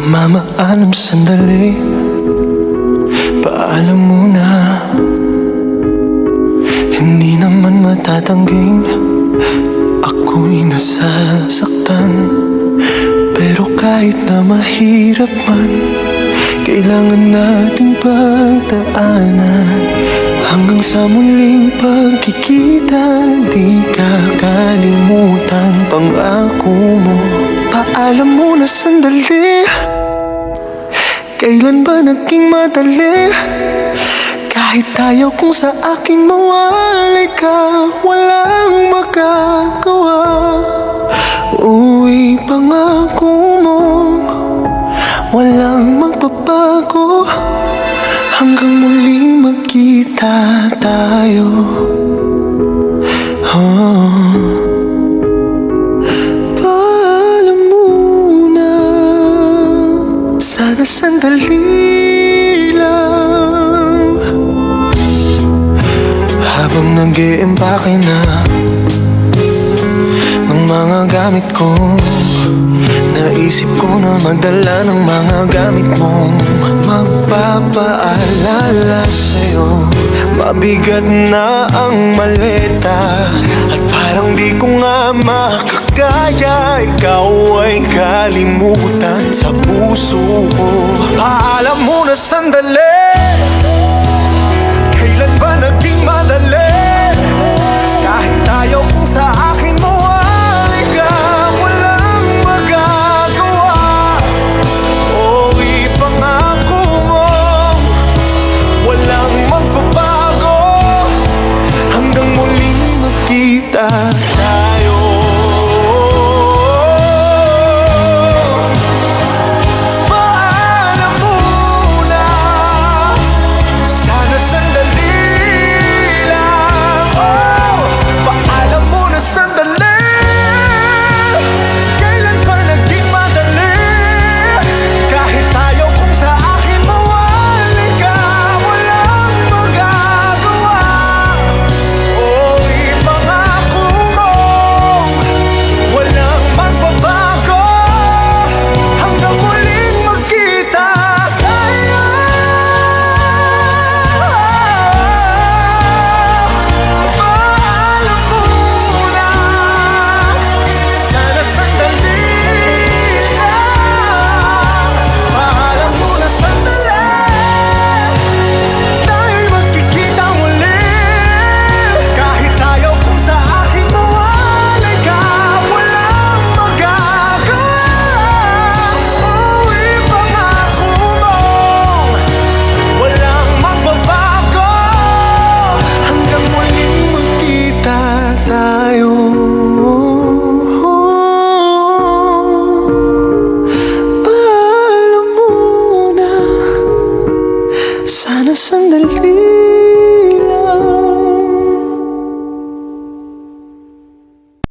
Namamaalam sandali, paalam muna. Hindi naman matatangging ako'y nasasaktan. Pero kahit na mahirap man, kailangan nating pagdaanan. Hanggang sa muling pagkikita, di kakalimutan pangako mo. Paalam muna sandali, kailan ba naging madali? Kahit ayaw kong sa akin mawalay ka, walang magagawa. Uy, pangako mo, walang magbabago. Hanggang muling magkita tayo. Paalam muna, sana sandali lang. Habang nag-iimpake na ng mga gamit ko, naisip ko na magdala ng mga gamit mong magpapaalala sa'yo. Mabigat na ang maleta at parang di ko nga makakaya. Ikaw ay kalimutan sa puso ko. Paalam muna sandali, kailan ba naging madali? Kahit ayaw kong sa akin mawalay ka, walang magagawa. O ipangako mo, walang magbabago. Hanggang muling magkita tayo. Paalam muna, sana sandali lang. Oh, paalam muna sandali, kailan ba naging madali? Kahit ayaw kong sa akin mawalay ka, walang magagawa. O ipangako mo, walang magbabago. Hanggang muling magkita tayo. Paalam muna, sana sandali lang. Paalam muna sandali, tayo'y magkikita muli. Kahit ayaw kong sa akin mawalay ka, walang magagawa. O ipangako mo, walang magbabago. Hanggang muling magkita tayo. Paalam muna, sana sandali